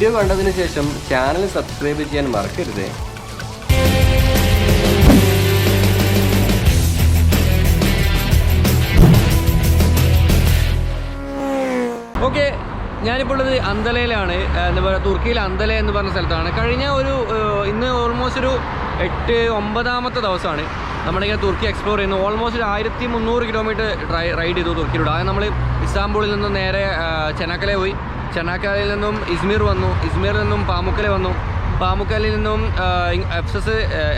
Video കണ്ടതിന് ശേഷം channel subscribe ചെയ്യാൻ മറക്കരുത്. ഓക്കെ, ഞാനിപ്പോൾ ഉള്ളത് അന്തലയിലാണ്. എന്താ പറയുക, തുർക്കിയിൽ അന്തല എന്ന് പറഞ്ഞ സ്ഥലത്താണ്. കഴിഞ്ഞ ഇന്ന് ഓൾമോസ്റ്റ് ഒരു 8-9 ദിവസമാണ് നമ്മളിങ്ങനെ തുർക്കി എക്സ്പ്ലോർ ചെയ്യുന്നു. ഓൾമോസ്റ്റ് ഒരു 1300 കിലോമീറ്റർ റൈഡ് ചെയ്തു തുർക്കിയിലൂടെ. അത് നമ്മൾ ഇസ്താംബൂളിൽ നിന്നും നേരെ ചെനാക്കലെ പോയി. ചെനാക്കലയിൽ നിന്നും ഇസ്മീർ വന്നു. ഇസ്മീറിൽ നിന്നും പാമുക്കലെ വന്നു. പാമുക്കലിൽ നിന്നും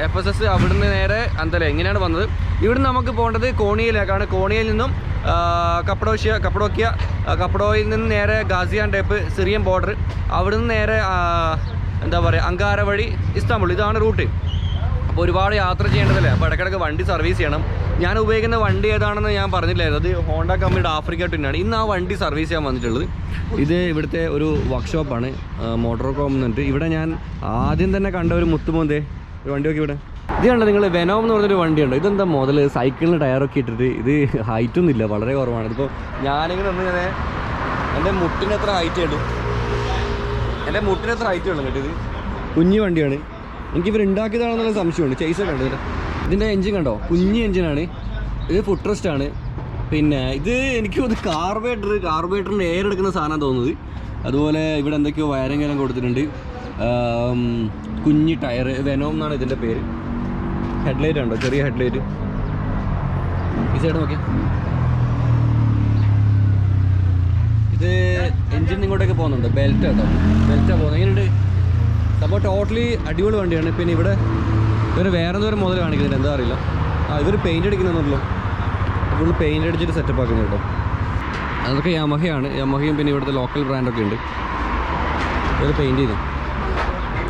FSS അവിടുന്ന് നേരെ അന്തല. ഇങ്ങനെയാണ് വന്നത്. ഇവിടുന്ന് നമുക്ക് പോകേണ്ടത് കോണിയയിലേക്കാണ്. കോണിയയിൽ നിന്നും കപ്പഡോയിൽ നിന്ന് നേരെ ഗാസിയാൻടേപ്പ് സിറിയൻ ബോർഡർ, അവിടുന്ന് നേരെ എന്താ പറയുക അങ്കാര വഴി ഇസ്താംബുൾ. ഇതാണ് റൂട്ട്. അപ്പോൾ ഒരുപാട് യാത്ര ചെയ്യേണ്ടതല്ലേ. അപ്പോൾ ഇടയ്ക്കിടയ്ക്ക് വണ്ടി സർവീസ് ചെയ്യണം. ഞാൻ ഉപയോഗിക്കുന്ന വണ്ടി ഏതാണെന്ന് ഞാൻ പറഞ്ഞില്ലായിരുന്നു. അത് ഹോണ്ട കമ്പനിയുടെ ആഫ്രിക്ക ടിന്നാണ്. ഇന്ന് ആ വണ്ടി സർവീസ് ചെയ്യാൻ വന്നിട്ടുള്ളത്. ഇത് ഇവിടുത്തെ ഒരു വർക്ക്ഷോപ്പാണ്, മോട്ടോർകോം എന്നിട്ട്. ഇവിടെ ഞാൻ ആദ്യം തന്നെ കണ്ട ഒരു മുത്തുമോന്തേ ഒരു വണ്ടി നോക്കി. ഇവിടെ ഇത് കണ്ടോ നിങ്ങൾ, വെനോം എന്ന് പറഞ്ഞൊരു വണ്ടിയുണ്ട്. ഇതെന്താ മുതൽ സൈക്കിളിന് ടയറൊക്കെ ഇട്ടിട്ട്. ഇത് ഹൈറ്റൊന്നും ഇല്ല, വളരെ കുറവാണ്. ഇതിപ്പോൾ ഞാനിങ്ങനെ ഒന്നിങ്ങനെ എൻ്റെ മുട്ടിനെത്ര ഹൈറ്റ് ഉള്ളൂ, കേട്ടോ. ഇത് കുഞ്ഞു വണ്ടിയാണ്. എനിക്കിവർ ഉണ്ടാക്കിയതാണെന്നുള്ള സംശയമുണ്ട്. ചേസൊക്കെ ഉണ്ട്. ഇതിൻ്റെ എൻജിൻ കണ്ടോ, കുഞ്ഞ് എൻജിനാണ്. ഇത് ഫുഡ് റെസ്റ്റ് ആണ്. പിന്നെ ഇത് എനിക്ക് തോന്നുന്നു കാർബറേറ്ററിൻ്റെ എയർ എടുക്കുന്ന സാധനം തോന്നുന്നത്. അതുപോലെ ഇവിടെ എന്തൊക്കെയോ വയറിംഗ് എല്ലാം കൊടുത്തിട്ടുണ്ട്. കുഞ്ഞ് ടയർ, വെനോം എന്നാണ് ഇതിൻ്റെ പേര്. ഹെഡ്ലൈറ്റ് ഉണ്ടോ, ചെറിയ ഹെഡ്ലൈറ്റ്. ഈ സൈഡ് നോക്കിയാൽ ഇത് എൻജിൻ ഇങ്ങോട്ടേക്ക് പോകുന്നുണ്ട്. ബെൽറ്റാണ് പോകുന്നത്. എങ്ങനെയുണ്ട് അപ്പോൾ ടോട്ടലി അടിപൊളി വണ്ടിയാണ്. പിന്നെ ഇവിടെ വേറെ എന്തോരം മുതൽ കാണിക്കുന്നുണ്ട്, എന്താ അറിയില്ല. ഇവർ പെയിൻ്റ് അടിക്കുന്നുണ്ടല്ലോ, ഫുൾ പെയിൻ്റ് അടിച്ചിട്ട് സെറ്റപ്പ് ആക്കുന്നത് കേട്ടോ. അതൊക്കെ യമഹയും പിന്നെ ഇവിടുത്തെ ലോക്കൽ ബ്രാൻഡൊക്കെ ഉണ്ട്. ഇവർ പെയിൻറ്റ് ചെയ്തു.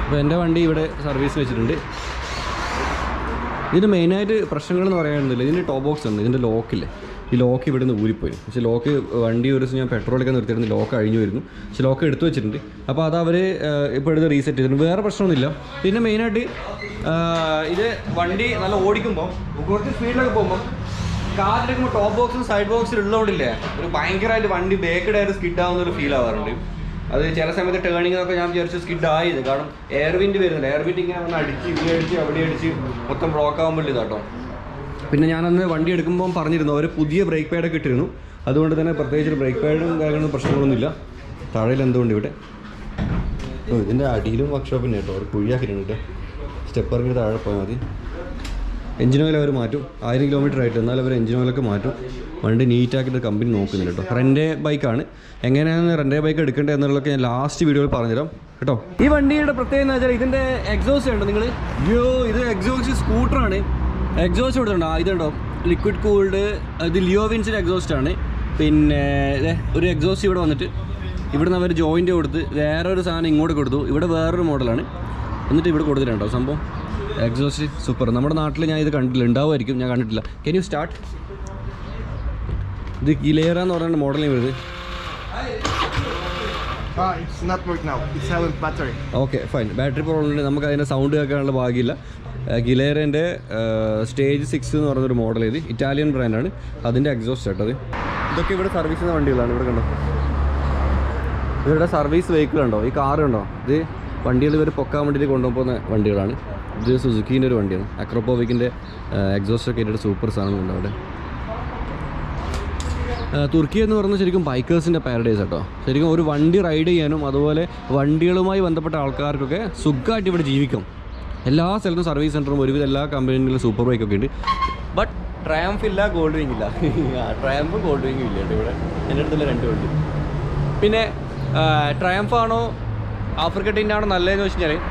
അപ്പോൾ എൻ്റെ വണ്ടി ഇവിടെ സർവീസ് വെച്ചിട്ടുണ്ട്. ഇതിന് മെയിനായിട്ട് പ്രശ്നങ്ങളെന്ന് പറയാനൊന്നുമില്ല. ഇതിൻ്റെ ടോപ്പ് ബോക്സ് ഉണ്ട്, ഇതിൻ്റെ ലോക്കില്ലേ, ഈ ലോക്ക് ഇവിടെ നിന്ന് ഊരിപ്പോയി. പക്ഷേ ലോക്ക് വണ്ടി ഒരു ദിവസം ഞാൻ പെട്രോളൊക്കെ നിർത്തിയിരുന്നു, ലോക്ക് അഴിഞ്ഞു വരുന്നു. പക്ഷേ ലോക്ക് എടുത്തു വെച്ചിട്ടുണ്ട്. അപ്പോൾ അത് അവർ ഇപ്പോൾ എടുത്ത് റീസെറ്റ് ചെയ്തിട്ടുണ്ട്. വേറെ പ്രശ്നമൊന്നുമില്ല. പിന്നെ മെയിനായിട്ട് ഇത് വണ്ടി നല്ല ഓടിക്കുമ്പോൾ കുറച്ച് സ്പീഡിലൊക്കെ പോകുമ്പോൾ കാറിലെടുക്കുമ്പോൾ ടോപ്പ് ബോക്സും സൈഡ് ബോക്സിൽ ഉള്ളതുകൊണ്ടില്ലേ ഒരു ഭയങ്കരമായിട്ട് വണ്ടി ബേക്ക് ടയർ സ്കിഡ് ആവുന്ന ഒരു ഫീൽ ആവാറുണ്ട്. അത് ചില സമയത്ത് ടേണിങ്ങിനൊക്കെ ഞാൻ വിചാരിച്ചു സ്കിഡ് ആയത്. കാരണം എയർ വിൻഡ് വരുന്നില്ല. എയർ വിൻഡ് ഇങ്ങനെ വന്ന് അടിച്ച് ഇവിടെ അടിച്ച് അവിടെ അടിച്ച് മൊത്തം ബ്ലോക്ക് ആകുമ്പോൾ ഇതാട്ടോ. പിന്നെ ഞാനന്ന് വണ്ടി എടുക്കുമ്പോൾ പറഞ്ഞിരുന്നു അവർ പുതിയ ബ്രേക്ക് പാഡൊക്കെ ഇട്ടിരുന്നു. അതുകൊണ്ട് തന്നെ പ്രത്യേകിച്ച് ബ്രേക്ക് പാഡും കാര്യങ്ങളും പ്രശ്നങ്ങളൊന്നുമില്ല. താഴെയിൽ എന്തുകൊണ്ട് ഇവിടെ ഇതിൻ്റെ അടിയിലും വർക്ക്ഷോപ്പിന് കേട്ടോ അവർ കുഴിയാക്കിയിട്ടുണ്ട്. സ്റ്റെപ്പ് ഇറങ്ങി താഴെ പോയാൽ മതി. എഞ്ചിൻ ഓയിൽ അവർ മാറ്റും. 1000 കിലോമീറ്റർ ആയിട്ട്, എന്നാൽ അവർ എഞ്ചിൻ ഓയിലൊക്കെ മാറ്റും. വണ്ടി നീറ്റാക്കിയിട്ട് കമ്പനി നോക്കുന്നില്ല കേട്ടോ. റെൻ്റ് ബൈക്കാണ്. എങ്ങനെയാണ് റെൻ്റ് ബൈക്ക് എടുക്കേണ്ടത് എന്നുള്ളതൊക്കെ ഞാൻ ലാസ്റ്റ് വീഡിയോയിൽ പറഞ്ഞുതരാം കേട്ടോ. ഈ വണ്ടിയുടെ പ്രത്യേകത എന്ന് വെച്ചാൽ ഇതിൻ്റെ എക്സോസ്റ്റ് ഉണ്ട്. നിങ്ങൾ ഇത് എക്സോസ്റ്റ് സ്കൂട്ടറാണ്. എക്സോസ്റ്റ് കൊടുത്തിട്ടുണ്ടോ? ഇതുണ്ടോ, ലിക്വിഡ് കൂൾഡ്. ഇത് ലിയോവിൻസിൻ്റെ എക്സോസ്റ്റ് ആണ്. പിന്നെ ഒരു എക്സോസ്റ്റ് ഇവിടെ വന്നിട്ട് ഇവിടുന്ന് അവർ ജോയിൻ്റ് കൊടുത്ത് വേറൊരു സാധനം ഇങ്ങോട്ട് കൊടുത്തു. ഇവിടെ വേറൊരു മോഡലാണ്. എന്നിട്ട് ഇവിടെ കൊടുത്തിട്ടുണ്ടോ സംഭവം. Exhaust super. നമ്മുടെ നാട്ടിൽ ഞാൻ ഇത് കണ്ടില്ല, ഉണ്ടാവുമായിരിക്കും, ഞാൻ കണ്ടിട്ടില്ല. Can you start? ഇത് ഗിലേറ എന്ന് പറയുന്ന മോഡലിൽ വരുന്നത്. Okay fine. ബാറ്ററി പ്രോബ്ലം ഉണ്ട്, നമുക്ക് അതിൻ്റെ സൗണ്ട് കേൾക്കാനുള്ള ഭാഗ്യമില്ല. ഗിലേറേൻ്റെ സ്റ്റേജ് 6 എന്ന് പറയുന്നൊരു മോഡൽ. ഇത് ഇറ്റാലിയൻ ബ്രാൻഡാണ്. അതിൻ്റെ എക്സോസ്റ്റ് കേട്ടത്. ഇതൊക്കെ ഇവിടെ സർവീസ് ചെയ്യുന്ന വണ്ടികളാണ്. ഇവിടെ കണ്ടോ, ഇവരുടെ സർവീസ് വെഹിക്കിൾ ഉണ്ടോ, ഈ കാർ ഉണ്ടോ, ഇത് വണ്ടികൾ ഇവർ പൊക്കാൻ വേണ്ടിയിട്ട് കൊണ്ടുപോകുന്ന വണ്ടികളാണ്. ഇത് സുസുക്കീൻ്റെ ഒരു വണ്ടിയാണ്. അക്രോപോവിക്കിൻ്റെ എക്സോസ്റ്റൊക്കെ ആയിട്ട് സൂപ്പർ സാധനങ്ങളുണ്ട് അവിടെ. തുർക്കി എന്ന് പറയുന്നത് ശരിക്കും ബൈക്കേഴ്സിൻ്റെ പാരഡൈസ് കേട്ടോ. ശരിക്കും ഒരു വണ്ടി റൈഡ് ചെയ്യാനും അതുപോലെ വണ്ടികളുമായി ബന്ധപ്പെട്ട ആൾക്കാർക്കൊക്കെ സുഖമായിട്ട് ഇവിടെ ജീവിക്കും. എല്ലാ സ്ഥലത്തും സർവീസ് സെൻറ്ററും ഒരുവിധം എല്ലാ കമ്പനികളിലും സൂപ്പർ ബൈക്കൊക്കെ ഉണ്ട്. ബട്ട് ട്രയംഫ് ഇല്ല, ഗോൾഡ് വിങ് ഇല്ല. ട്രയംഫും ഗോൾഡ് വിങ്ങും ഇല്ല കേട്ടോ ഇവിടെ. എൻ്റെ അടുത്തുള്ള 2 വണ്ടി. പിന്നെ ട്രയംഫ് ആണോ ആഫ്രിക്ക ടിന്നാണോ നല്ലതെന്ന് വെച്ച് കഴിഞ്ഞാൽ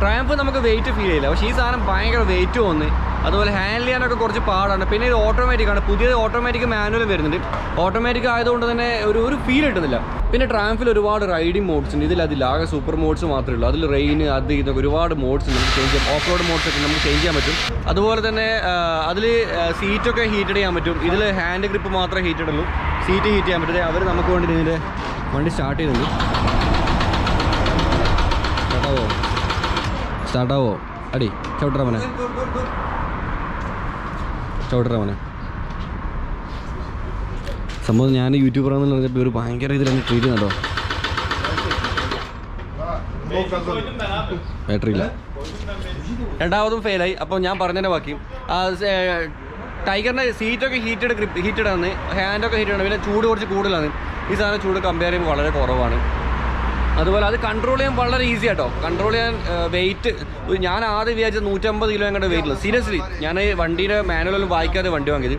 ട്രയംഫ് നമുക്ക് വെയിറ്റ് ഫീൽ ചെയ്യില്ല. പക്ഷേ ഈ സാധനം ഭയങ്കര വെയിറ്റ് തോന്നി. അതുപോലെ ഹാൻഡിൽ ചെയ്യാനൊക്കെ കുറച്ച് പാടാണ്. പിന്നെ ഇത് ഓട്ടോമാറ്റിക്കാണ്. പുതിയത് ഓട്ടോമാറ്റിക് മാനുവലും വരുന്നുണ്ട്. ഓട്ടോമാറ്റിക് ആയതുകൊണ്ട് തന്നെ ഒരു ഫീൽ കിട്ടുന്നില്ല. പിന്നെ ട്രയംഫിൽ ഒരുപാട് റൈഡിങ് മോഡ്സ് ഉണ്ട്. ഇതിലതില്ല, ആകെ സൂപ്പർ മോഡ്സ് മാത്രമേ ഉള്ളൂ. അതിൽ റെയിൻ അത് ഇതൊക്കെ ഒരുപാട് മോഡ്സ് നമുക്ക് ചേഞ്ച് ചെയ്യാം. ഓഫ് റോഡ് മോഡ്സ് ഒക്കെ നമുക്ക് ചേഞ്ച് ചെയ്യാൻ പറ്റും. അതുപോലെ തന്നെ അതിൽ സീറ്റൊക്കെ ഹീറ്റഡ് ചെയ്യാൻ പറ്റും. ഇതിൽ ഹാൻഡ് ഗ്രിപ്പ് മാത്രമേ ഹീറ്റഡ് ഉള്ളൂ. സീറ്റ് ഹീറ്റ് ചെയ്യാൻ പറ്റും. അവർ നമുക്ക് വേണ്ടി ഇതിൻ്റെ വണ്ടി സ്റ്റാർട്ട് ചെയ്യുന്നുണ്ട്. സ്റ്റാർട്ടാവോ? അടി ചവിട്ടറ മോനെ. സംഭവം ഞാൻ യൂട്യൂബറാണെന്ന് പറഞ്ഞപ്പോൾ ഒരു ഭയങ്കര ഇതിൽ ട്രീറ്റ് ചെയ്യുന്നുണ്ടോ. ബാറ്ററി ഇല്ല. രണ്ടാമതും ഫെയിലായി. അപ്പോൾ ഞാൻ പറഞ്ഞതിൻ്റെ ബാക്കി ടൈഗറിൻ്റെ സീറ്റൊക്കെ ഹീറ്റഡ് ആണ്, ഹാൻഡൊക്കെ ഹീറ്റഡ് ആണ്, പിന്നെ ചൂട് കുറച്ച് കൂടുതലാണ്. ഈ സാധനം ചൂട് കമ്പയർ ചെയ്യുമ്പോൾ വളരെ കുറവാണ്. അതുപോലെ അത് കൺട്രോൾ ചെയ്യാൻ വളരെ ഈസി ആട്ടോ. കൺട്രോൾ ചെയ്യാൻ വെയിറ്റ് ഞാൻ ആദ്യം വിചാരിച്ചത് 150 കിലോ എങ്ങോട്ട് വെയിറ്റ് ഉള്ളത്. സീരിയസ്ലി ഞാൻ വണ്ടിയുടെ മാനുവലൊന്നും വായിക്കാതെ വണ്ടി വാങ്ങിയത്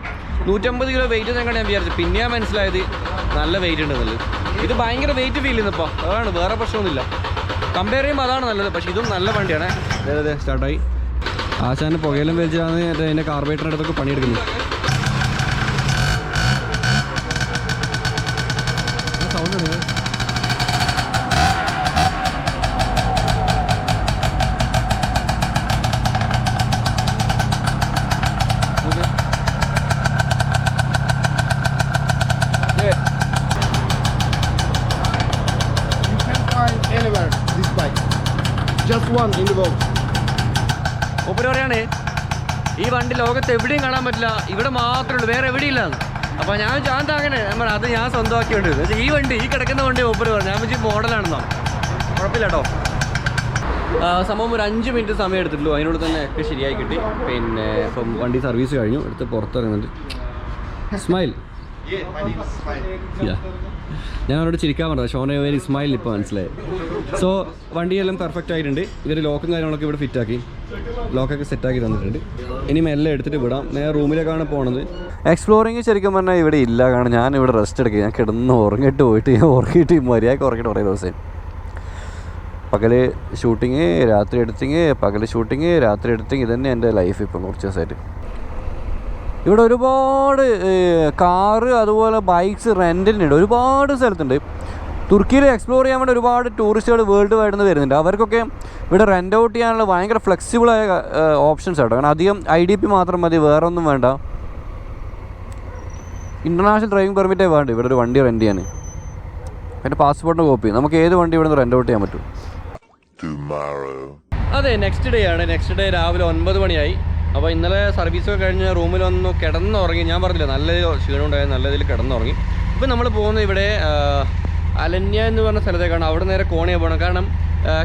150 കിലോ വെയിറ്റ് എങ്ങോട്ട് ഞാൻ വിചാരിച്ചത്. പിന്നെ ഞാൻ മനസ്സിലായത് നല്ല വെയിറ്റ് ഉണ്ടെന്നുള്ളത്. ഇത് ഭയങ്കര വെയിറ്റ് ഫീൽ ചെയ്യുന്നപ്പോൾ അതാണ്, വേറെ പ്രശ്നമൊന്നുമില്ല. കമ്പയർ ചെയ്യുമ്പോൾ അതാണ് നല്ലത്. പക്ഷേ ഇതും നല്ല വണ്ടിയാണ്. അതെ സ്റ്റാർട്ടായി. ആശാന് പുകയിലും വെച്ചാണ് അതിൻ്റെ കാർബറേറ്ററിൻ്റെ അടുത്തൊക്കെ പണിയെടുക്കുന്നത്. സൗണ്ട് ഉണ്ട്. ഒപ്പര പറയാണ് ഈ വണ്ടി ലോകത്ത് എവിടെയും കാണാൻ പറ്റില്ല, ഇവിടെ മാത്രമേ ഉള്ളൂ, വേറെ എവിടെയില്ല. അപ്പോൾ ഞാൻ അങ്ങനെ അത് ഞാൻ സ്വന്തമാക്കിയോണ്ട്. പക്ഷേ ഈ വണ്ടി, ഈ കിടക്കുന്ന വണ്ടി ഒപ്പര പറഞ്ഞു. ഞാൻ വെച്ച് മോഡലാണെന്നോ, കുഴപ്പമില്ല കേട്ടോ. സംഭവം ഒരു 5 മിനിറ്റ് സമയം എടുത്തിട്ടുള്ളൂ. അതിനോട് തന്നെ ഒക്കെ ശരിയായി കിട്ടി. പിന്നെ ഇപ്പം വണ്ടി സർവീസ് കഴിഞ്ഞു, എടുത്ത് പുറത്തിറങ്ങുന്നുണ്ട്. സ്മൈൽ. ഞാൻ അവരോട് ചിരിക്കാൻ പറഞ്ഞത് ഷോനെ വേരി ഇസ്മായിൽ ഇപ്പോൾ മനസ്സിലായി. സോ വണ്ടിയെല്ലാം പെർഫെക്റ്റ് ആയിട്ടുണ്ട്. ഇവർ ലോക്കും കാര്യങ്ങളൊക്കെ ഇവിടെ ഫിറ്റാക്കി, ലോക്കൊക്കെ സെറ്റാക്കി തന്നിട്ടുണ്ട്. ഇനി മെല്ലെ എടുത്തിട്ട് വിടാം. നേരെ റൂമിലേക്കാണ് പോണത്. എക്സ്പ്ലോറിങ് ശരിക്കും പറഞ്ഞാൽ ഇവിടെ ഇല്ല. കാരണം ഞാൻ ഇവിടെ റെസ്റ്റ് എടുക്കുക. ഞാൻ കിടന്ന് ഉറങ്ങിയിട്ട് മര്യാദയ്ക്ക് ഉറങ്ങിയിട്ട് കുറേ ദിവസം. പകല് ഷൂട്ടിങ്, രാത്രി എഡിറ്റിങ്, പകല് ഷൂട്ടിങ്, രാത്രി എഡിറ്റിങ്. ഇതന്നെ എൻ്റെ ലൈഫ് ഇപ്പം കുറച്ച് ദിവസമായിട്ട്. ഇവിടെ ഒരുപാട് കാറ് അതുപോലെ ബൈക്സ് റെൻറ്റിനുണ്ട്, ഒരുപാട് സ്ഥലത്തുണ്ട്. തുർക്കിയിൽ എക്സ്പ്ലോർ ചെയ്യാൻ വേണ്ടി ഒരുപാട് ടൂറിസ്റ്റുകൾ വേൾഡ് വൈഡ് നിന്ന് വരുന്നുണ്ട്. അവർക്കൊക്കെ ഇവിടെ റെൻ്റ് ഔട്ട് ചെയ്യാനുള്ള ഭയങ്കര ഫ്ലെക്സിബിളായ ഓപ്ഷൻസ് ആട്ടോ. കാരണം അധികം IDP മാത്രം മതി, വേറെ ഒന്നും വേണ്ട. ഇൻ്റർനാഷണൽ ഡ്രൈവിംഗ് പെർമിറ്റേ വേണ്ട ഇവിടെ ഒരു വണ്ടി റെൻറ്റ് ചെയ്യാൻ. പിന്നെ പാസ്പോർട്ടിൻ്റെ കോപ്പി. നമുക്ക് ഏത് വണ്ടി ഇവിടെ നിന്ന് റെൻ്റ് ഔട്ട് ചെയ്യാൻ പറ്റും. അതെ, നെക്സ്റ്റ് ഡേ ആണ്. നെക്സ്റ്റ് ഡേ രാവിലെ 9 മണിയായി. അപ്പോൾ ഇന്നലെ സർവീസൊക്കെ കഴിഞ്ഞ് റൂമിൽ വന്നു കിടന്നുറങ്ങി. ഞാൻ പറഞ്ഞില്ല നല്ല ക്ഷീണം ഉണ്ടായത്, നല്ല ഇതിൽ കിടന്നുറങ്ങി. ഇപ്പം നമ്മൾ പോകുന്നത് ഇവിടെ അലന്യ എന്ന് പറഞ്ഞ സ്ഥലത്തേക്കാണ്. അവിടെ നേരെ കോണിയെ പോകണം. കാരണം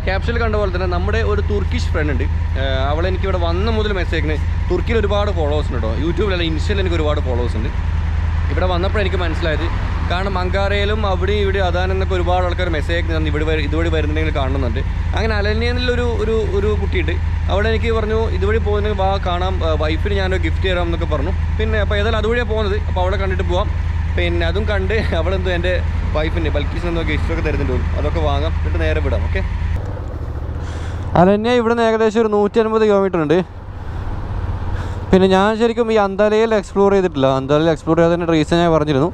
ക്യാപ്ഷനിൽ കണ്ട പോലെ തന്നെ നമ്മുടെ ഒരു തുർക്കിഷ് ഫ്രണ്ട് ഉണ്ട്. അവളെനിക്ക് ഇവിടെ വന്ന മുതൽ മെസ്സേജ്. തുർക്കിയിൽ ഒരുപാട് ഫോളോവേഴ്സ് ഉണ്ട് കേട്ടോ. യൂട്യൂബിലല്ല, ഇൻസ്റ്റയിൽ എനിക്ക് ഒരുപാട് ഫോളോവേഴ്സ് ഉണ്ട്. ഇവിടെ വന്നപ്പോൾ എനിക്ക് മനസ്സിലായത്, കാരണം അങ്കാറയിലും അവിടെ ഇവിടെ അതാനെന്നൊക്കെ ഒരുപാട് ആൾക്കാർ മെസ്സേജ് തന്നെ ഇതുവഴി വരുന്നുണ്ടെങ്കിൽ കാണുന്നുണ്ട്. അങ്ങനെ അലന്യയിലൊരു ഒരു ഒരു കുട്ടിയുണ്ട്. അവിടെ എനിക്ക് പറഞ്ഞു ഇതുവഴി പോകുന്നെങ്കിൽ വാ കാണാം, വൈഫിന് ഞാനൊരു ഗിഫ്റ്റ് തരാം എന്നൊക്കെ പറഞ്ഞു. പിന്നെ അപ്പോൾ ഏതായാലും അതുവഴിയാണ് പോകുന്നത്. അപ്പോൾ അവളെ കണ്ടിട്ട് പോവാം. പിന്നെ അതും കണ്ട് അവളെന്തോ എൻ്റെ വൈഫിൻ്റെ ബൽക്കീസിന് എന്തോ ഗിഫ്റ്റൊക്കെ തരുന്നുണ്ട്, അതൊക്കെ വാങ്ങാം. എന്നിട്ട് നേരെ വിടാം. ഓക്കെ. അലന്യ ഇവിടെ നിന്ന് ഏകദേശം ഒരു 150 കിലോമീറ്റർ ഉണ്ട്. പിന്നെ ഞാൻ ശരിക്കും ഈ അന്താലയിൽ എക്സ്പ്ലോർ ചെയ്തിട്ടില്ല. അന്താലയിൽ എക്സ്പ്ലോർ ചെയ്തതിൻ്റെ റീസൺ ഞാൻ പറഞ്ഞിരുന്നു.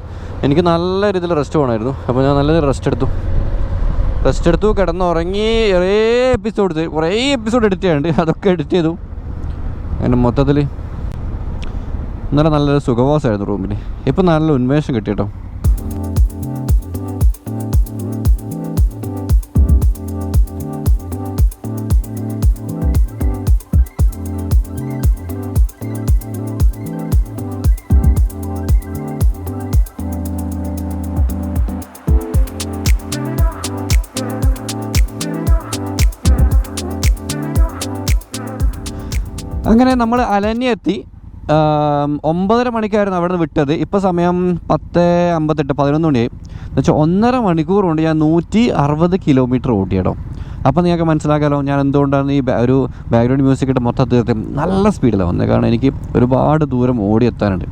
എനിക്ക് നല്ല രീതിയിൽ റെസ്റ്റ് വേണമായിരുന്നു. അപ്പോൾ ഞാൻ നല്ല റെസ്റ്റ് എടുത്തു കിടന്നുറങ്ങി. കുറേ എപ്പിസോഡ് എഡിറ്റ് ചെയ്യാനുണ്ട്. അതൊക്കെ എഡിറ്റ് ചെയ്തു. എൻ്റെ മൊത്തത്തിൽ ഇന്നലെ നല്ലൊരു സുഖവാസമായിരുന്നു റൂമിൽ. ഇപ്പം നല്ല ഉന്മേഷം കിട്ടി കേട്ടോ. അങ്ങനെ നമ്മൾ അലന്യ എത്തി. 9:30 മണിക്കായിരുന്നു അവിടെ നിന്ന് വിട്ടത്. ഇപ്പോൾ സമയം 10:58, 11 മണിയായി. എന്നുവെച്ചാൽ 1.5 മണിക്കൂർ കൊണ്ട് ഞാൻ 160 കിലോമീറ്റർ ഓടി കേട്ടോ. അപ്പോൾ നിങ്ങൾക്ക് മനസ്സിലാക്കാമല്ലോ ഞാൻ എന്തുകൊണ്ടാണ് ഈ ഒരു ബാക്ക്ഗ്രൗണ്ട് മ്യൂസിക് ഇട്ട് മൊത്തം തീർത്ത് നല്ല സ്പീഡിലാണ് വന്നത്. കാരണം എനിക്ക് ഒരുപാട് ദൂരം ഓടി എത്താനുണ്ട്.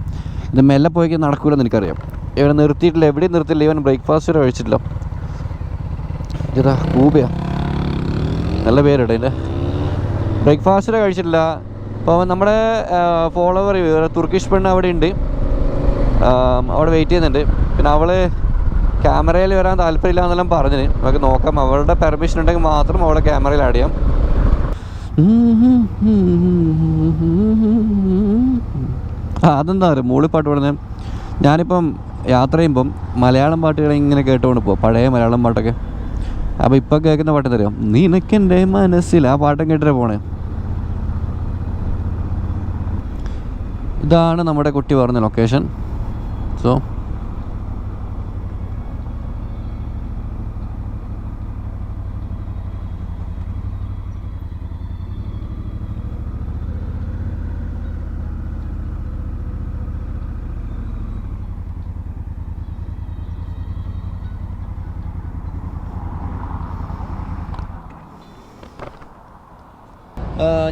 ഇത് മെല്ലെ പോയിക്ക് നടക്കൂലെന്ന് എനിക്കറിയാം. ഇവിടെ നിർത്തിയിട്ടില്ല, എവിടെയും നിർത്തിയില്ല. ഇവൻ ബ്രേക്ക്ഫാസ്റ്റ് വരെ കഴിച്ചിട്ടില്ല. ഇതാ കൂബയാ, നല്ല പേരിട ഇതിൻ്റെ. ബ്രേക്ക്ഫാസ്റ്റ് വരെ കഴിച്ചിട്ടില്ല. അപ്പോൾ നമ്മുടെ ഫോളോവർ തുർക്കിഷ് പെണ്ണ് അവിടെ ഉണ്ട്, അവിടെ വെയിറ്റ് ചെയ്യുന്നുണ്ട്. പിന്നെ അവൾ ക്യാമറയിൽ വരാൻ താല്പര്യമില്ല എന്നെല്ലാം പറഞ്ഞിന്. നമുക്ക് നോക്കാം, അവളുടെ പെർമിഷൻ ഉണ്ടെങ്കിൽ മാത്രം അവളെ ക്യാമറയിൽ ആഡ് ചെയ്യാം. അതെന്താ പറയുക, മൂളിപ്പാട്ട് പാടുന്നത്. ഞാനിപ്പം യാത്ര ചെയ്യുമ്പം മലയാളം പാട്ടുകൾ ഇങ്ങനെ കേട്ടുകൊണ്ട് പോകും, പഴയ മലയാളം പാട്ടൊക്കെ. അപ്പോൾ ഇപ്പം കേൾക്കുന്ന പാട്ട് തരാം, നിനക്കെൻ്റെ മനസ്സിൽ, ആ പാട്ടും കേട്ടിട്ടേ പോണേ. ഇതാണ് നമ്മുടെ കുട്ടി പറഞ്ഞ ലൊക്കേഷൻ. സോ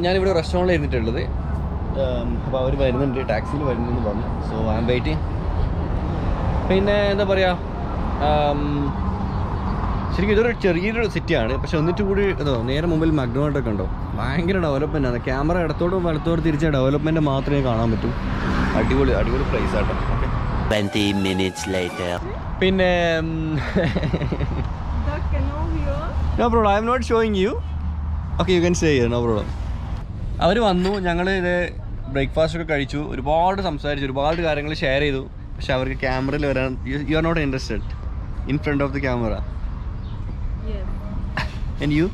ഞാനിവിടെ റെസ്റ്റോറൻറ്റിൽ ഇരുന്നിട്ടുള്ളത്. അപ്പോൾ അവർ വരുന്നുണ്ട്, ടാക്സിയിൽ വരുന്നെന്ന് പറഞ്ഞു. So I am waiting. പിന്നെ എന്താ പറയുക, ശരിക്കും ഇതൊരു ചെറിയൊരു സിറ്റിയാണ്, പക്ഷെ എന്നിട്ട് കൂടി നേരെ മുമ്പിൽ മക്ഡൊണാൾഡ് ഒക്കെ ഉണ്ടോ, ഭയങ്കര ഡെവലപ്മെൻ്റ് ആണ്. ക്യാമറ ഇടത്തോടും വലത്തോടും തിരിച്ച ഡെവലപ്മെൻറ്റ് മാത്രമേ കാണാൻ പറ്റൂ. അടിപൊളി പ്ലേസ് ആട്ടോ. Okay, 20 minutes later. പിന്നെ no problem, I am not showing you. Okay, you can say no problem. അവർ വന്നു, ഞങ്ങൾ ഇത് ബ്രേക്ക്ഫാസ്റ്റ് ഒക്കെ കഴിച്ചു, ഒരുപാട് സംസാരിച്ചു, ഒരുപാട് കാര്യങ്ങൾ ഷെയർ ചെയ്തു. പക്ഷെ അവർക്ക് ക്യാമറയിൽ വരാൻ you are not interested in front of the camera. And you?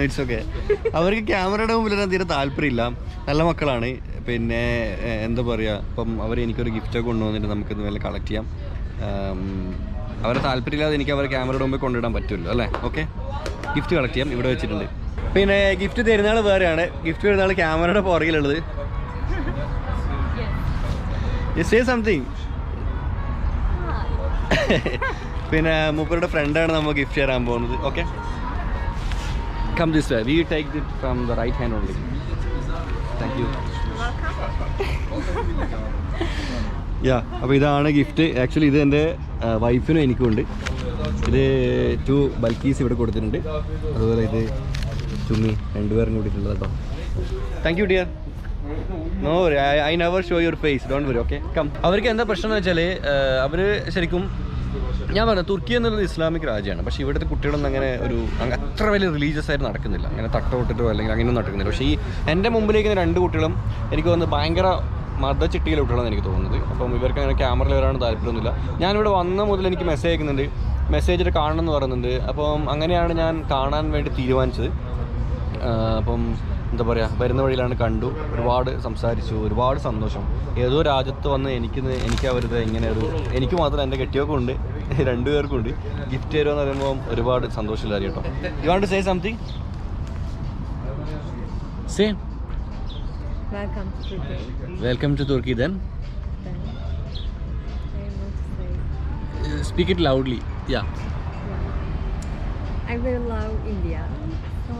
It's okay. അവർക്ക് ക്യാമറയുടെ മുമ്പിൽ വരാൻ തീരെ താല്പര്യമില്ല. നല്ല മക്കളാണ്. പിന്നെ എന്താ പറയുക, ഇപ്പം അവർ എനിക്കൊരു ഗിഫ്റ്റൊക്കെ കൊണ്ടുവന്നിട്ട് നമുക്കിത് വല്ല കളക്ട് ചെയ്യാം. അവരെ താല്പര്യമില്ലാതെ എനിക്ക് അവരെ ക്യാമറയുടെ മുമ്പിൽ കൊണ്ടിടാൻ പറ്റുമല്ലോ അല്ലേ? ഓക്കെ, ഗിഫ്റ്റ് കളക്ട് ചെയ്യാം. ഇവിടെ വെച്ചിട്ടുണ്ട്. പിന്നെ ഗിഫ്റ്റ് തരുന്ന ആൾ വേറെയാണ്. ഗിഫ്റ്റ് തരുന്ന ആൾ ക്യാമറയുടെ പുറകിലുള്ളത്. Say something. പിന്നെ മൂപ്പരുടെ ഫ്രണ്ടാണ് നമ്മൾ ഗിഫ്റ്റ് തരാൻ പോകുന്നത്. Okay, come this way. We take it from the right hand only. Thank you. Yeah, അപ്പോൾ ഇതാണ് ഗിഫ്റ്റ്. ആക്ച്വലി ഇത് എൻ്റെ വൈഫിനും എനിക്കും ഉണ്ട്. ഇത് 2 ബൽക്കീസ് ഇവിടെ കൊടുത്തിട്ടുണ്ട്. അതുപോലെ ഇത് ചുമ്മി, രണ്ടുപേരും കൂടിയിട്ടുള്ളത് കേട്ടോ. Thank you dear. No worry, I never show your face, don't worry. Okay, come. അവർക്ക് എന്താ പ്രശ്നം എന്ന് വെച്ചാൽ, അവർ ശരിക്കും ഞാൻ പറഞ്ഞു, തുർക്കി എന്നുള്ളത് ഇസ്ലാമിക് രാജ്യമാണ്. പക്ഷേ ഇവിടുത്തെ കുട്ടികളൊന്നും അങ്ങനെ അത്ര വലിയ റിലീജിയസ് ആയിട്ട് നടക്കുന്നില്ല. അങ്ങനെ തട്ടോട്ടിട്ടോ അല്ലെങ്കിൽ അങ്ങനെയൊന്നും നടക്കുന്നില്ല. പക്ഷേ ഈ എൻ്റെ മുമ്പിലേക്ക് 2 കുട്ടികളും എനിക്ക് തോന്നുന്നത് ഭയങ്കര മതച്ചിട്ടിയിലെ കുട്ടികളാണ് എനിക്ക് തോന്നുന്നത്. അപ്പം ഇവർക്ക് അങ്ങനെ ക്യാമറയിൽ വരാൻ താല്പര്യമൊന്നുമില്ല. ഞാനിവിടെ വന്ന മുതൽ എനിക്ക് മെസ്സേജ് അയക്കുന്നുണ്ട്, മെസ്സേജിൽ കാണണം എന്ന് പറയുന്നുണ്ട്. അപ്പം അങ്ങനെയാണ് ഞാൻ കാണാൻ വേണ്ടി തീരുമാനിച്ചത്. അപ്പം എന്താ പറയുക, വരുന്ന വഴിയിലാണ് കണ്ടു, ഒരുപാട് സംസാരിച്ചു, ഒരുപാട് സന്തോഷം. ഏതോ രാജ്യത്ത് വന്ന് എനിക്ക് അവരുടെ ഇങ്ങനെ എനിക്ക് മാത്രം എൻ്റെ കെട്ടിയൊക്കെ ഉണ്ട്, 2 പേർക്കും ഉണ്ട്. ഗിഫ്റ്റ് തരുമെന്ന് പറയുമ്പോൾ ഒരുപാട് സന്തോഷമില്ല കേട്ടോ. You want to say something? Say welcome to Turkey. Then speak it loudly. Yeah. I will love India. So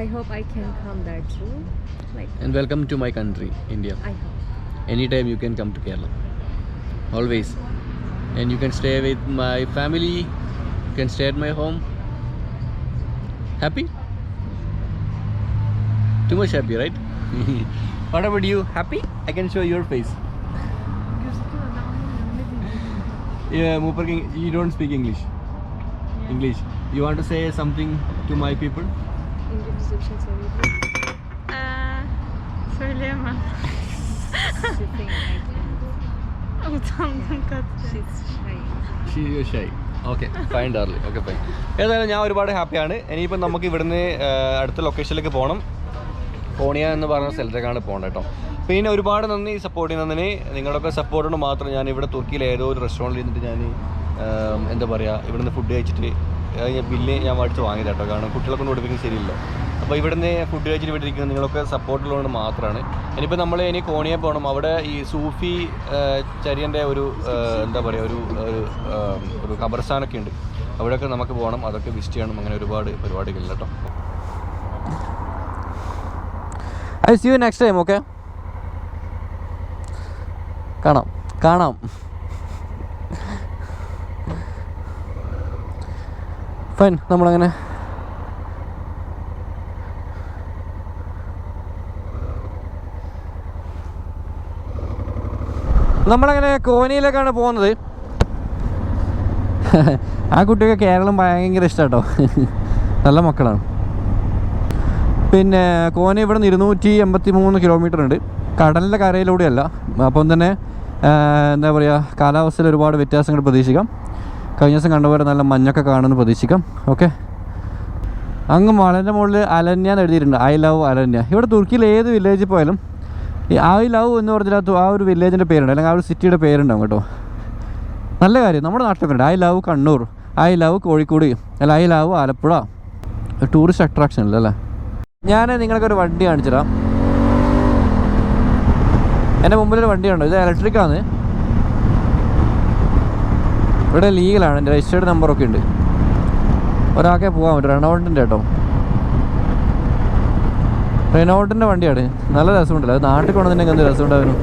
I hope I can come there too. And welcome to my country, India. I hope. Anytime you can come to Kerala. Always. And you can stay with my family. You can stay at my home. Happy? Too much happy, right? What about you? Happy? I can show your face. Yeah, Mooper, you don't speak English. English. You want to say something to my people? İngilizce bir şey söyleyebilir. Söyleyemem. Utandım kaç. She is shy. Okay, fine Darly. Okay, fine. ഏതായാലും ഞാൻ ഒരുപാട് ഹാപ്പിയാണ്. ഇനിയിപ്പം നമുക്ക് ഇവിടുന്ന് അടുത്ത ലൊക്കേഷനിലേക്ക് പോകണം. Cornea എന്ന് പറഞ്ഞ സ്ഥലത്തേക്കാണ് പോകേണ്ടത് കേട്ടോ. പിന്നെ ഒരുപാട് നന്ദി സപ്പോർട്ട് ചെയ്യുന്നതിന്. നിങ്ങളൊക്കെ സപ്പോർട്ട് മാത്രം ഞാൻ ഇവിടെ തുർക്കിയിൽ ഏതോ ഒരു റെസ്റ്റോറൻറ്റിൽ ഇരുന്നിട്ട് ഞാൻ എന്താ പറയുക, ഇവിടുന്ന് ഫുഡ് കഴിച്ചിട്ട് ബില്ല് ഞാൻ മേടിച്ച് വാങ്ങിയത് കേട്ടോ. കാരണം കുട്ടികളെ കൊണ്ട് പഠിപ്പിക്കുന്നത് ശരിയില്ല. അപ്പോൾ ഇവിടുന്ന് ഫുഡ് കഴിച്ചിട്ട് വിട്ടിരിക്കുന്നത് നിങ്ങളൊക്കെ സപ്പോർട്ടുള്ളതുകൊണ്ട് മാത്രമാണ്. ഇനിയിപ്പോൾ നമ്മൾ ഇനി കോണിയെ പോകണം. അവിടെ ഈ സൂഫി ചര്യൻ്റെ ഒരു എന്താ പറയുക, ഒരു ഖബർസ്ഥാനൊക്കെ ഉണ്ട്. അവിടെയൊക്കെ നമുക്ക് പോകണം, അതൊക്കെ വിസിറ്റ് ചെയ്യണം. അങ്ങനെ ഒരുപാട് പരിപാടികളില്ല കേട്ടോ. I see you next time, okay? കാണാം. ഫൈൻ. നമ്മളങ്ങനെ കോന്നിയിലേക്കാണ് പോകുന്നത്. ആ കുട്ടിയൊക്കെ കേരളം ഭയങ്കര ഇഷ്ടം കേട്ടോ. നല്ല മക്കളാണ്. പിന്നെ കോന്നി ഇവിടെ നിന്ന് 283 കിലോമീറ്റർ ഉണ്ട്. കടലിൻ്റെ കരയിലൂടെയല്ല. അപ്പം തന്നെ എന്താ പറയുക, കാലാവസ്ഥയിൽ ഒരുപാട് വ്യത്യാസങ്ങൾ പ്രതീക്ഷിക്കാം. കഴിഞ്ഞ ദിവസം കണ്ടപോലെ നല്ല മഞ്ഞൊക്കെ കാണുമെന്ന് പ്രതീക്ഷിക്കാം. ഓക്കെ, അങ്ങ് മലൻ്റെ മുകളിൽ അലന്യ എന്ന് എഴുതിയിട്ടുണ്ട്. I love Alanya. ഇവിടെ തുർക്കിയിൽ ഏത് വില്ലേജിൽ പോയാലും ഈ ഐ ലവ് എന്ന് പറഞ്ഞാൽ ആ ഒരു വില്ലേജിൻ്റെ പേരുണ്ട്, അല്ലെങ്കിൽ ആ ഒരു സിറ്റിയുടെ പേരുണ്ടാവും കേട്ടോ. നല്ല കാര്യം. നമ്മുടെ നാട്ടിലൊക്കെ ഉണ്ട്. I love Kannur, I love Kozhikode, അല്ല I love Alappuzha. Tourist attraction അല്ലേ? ഞാൻ നിങ്ങൾക്കൊരു വണ്ടി കാണിച്ചിടാം. എൻ്റെ മുമ്പിലൊരു വണ്ടിയുണ്ട്. ഇത് ഇലക്ട്രിക്കാണ്. ഇവിടെ ലീഗലാണ്. എൻ്റെ രജിസ്റ്റേർഡ് നമ്പറൊക്കെ ഉണ്ട്. ഒരാൾക്കേ പോകാൻ പറ്റും. റെനോൾട്ടിൻ്റെ കേട്ടോ, റെനോൾട്ടിൻ്റെ വണ്ടിയാണ്. നല്ല രസമുണ്ടല്ലോ, അത് നാട്ടിൽ കൊണ്ടുവന്നിട്ടുണ്ടെങ്കിൽ എന്ത് രസമുണ്ടായിരുന്നു.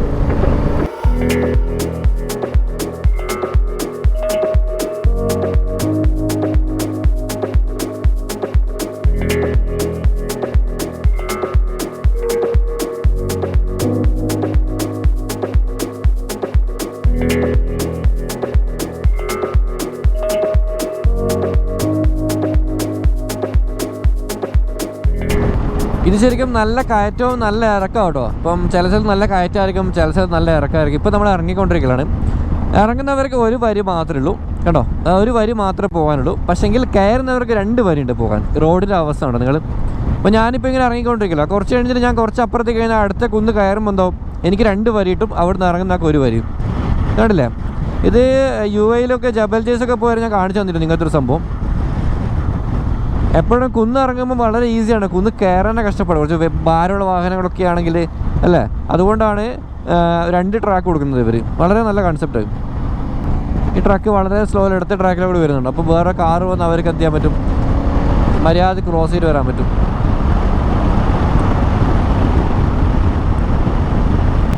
ഇത് ശരിക്കും നല്ല കയറ്റവും നല്ല ഇറക്കം കേട്ടോ. ഇപ്പം ചില സ്ഥലത്ത് നല്ല കയറ്റമായിരിക്കും, ചില സ്ഥലത്ത് നല്ല ഇറക്കമായിരിക്കും. ഇപ്പം നമ്മൾ ഇറങ്ങിക്കൊണ്ടിരിക്കലാണ്. ഇറങ്ങുന്നവർക്ക് ഒരു വരി മാത്രമേ ഉള്ളൂ കേട്ടോ, ഒരു വരി മാത്രമേ പോകാനുള്ളൂ. പക്ഷേങ്കിൽ കയറുന്നവർക്ക് 2 വരിയുണ്ട് പോകാൻ. റോഡിൻ്റെ അവസ്ഥ ഉണ്ടോ നിങ്ങൾ. അപ്പോൾ ഞാനിപ്പോൾ ഇങ്ങനെ ഇറങ്ങിക്കൊണ്ടിരിക്കില്ല, കുറച്ച് കഴിഞ്ഞിട്ട് ഞാൻ കുറച്ച് അപ്പുറത്തേക്ക് കഴിഞ്ഞാൽ അടുത്ത കുന്ന് കയറുമ്പോൾ എന്തോ എനിക്ക് 2 വരിയിട്ടും അവിടെ നിന്ന് ഇറങ്ങുന്നതൊക്കെ 1 വരിയും കണ്ടില്ലേ. ഇത് UAE ജബൽ ചേസൊക്കെ പോയാൽ ഞാൻ കാണിച്ചു തന്നിട്ടുണ്ട് ഇങ്ങനത്തെ ഒരു സംഭവം. എപ്പോഴും കുന്ന് ഇറങ്ങുമ്പോൾ വളരെ ഈസിയാണ്, കുന്ന് കയറാനേ കഷ്ടപ്പെടും, കുറച്ച് ഭാരമുള്ള വാഹനങ്ങളൊക്കെ ആണെങ്കിൽ അല്ലേ. അതുകൊണ്ടാണ് 2 ട്രാക്ക് കൊടുക്കുന്നത് ഇവർ. വളരെ നല്ല കൺസെപ്റ്റ്. ഈ ട്രക്ക് വളരെ സ്ലോയിൽ എടുത്ത ട്രാക്കിലൂടെ വരുന്നുണ്ട്. അപ്പോൾ വേറെ കാറ് വന്ന് അവർക്ക് എന്ത് ചെയ്യാൻ പറ്റും, മര്യാദ ക്രോസ് ചെയ്ത് വരാൻ പറ്റും.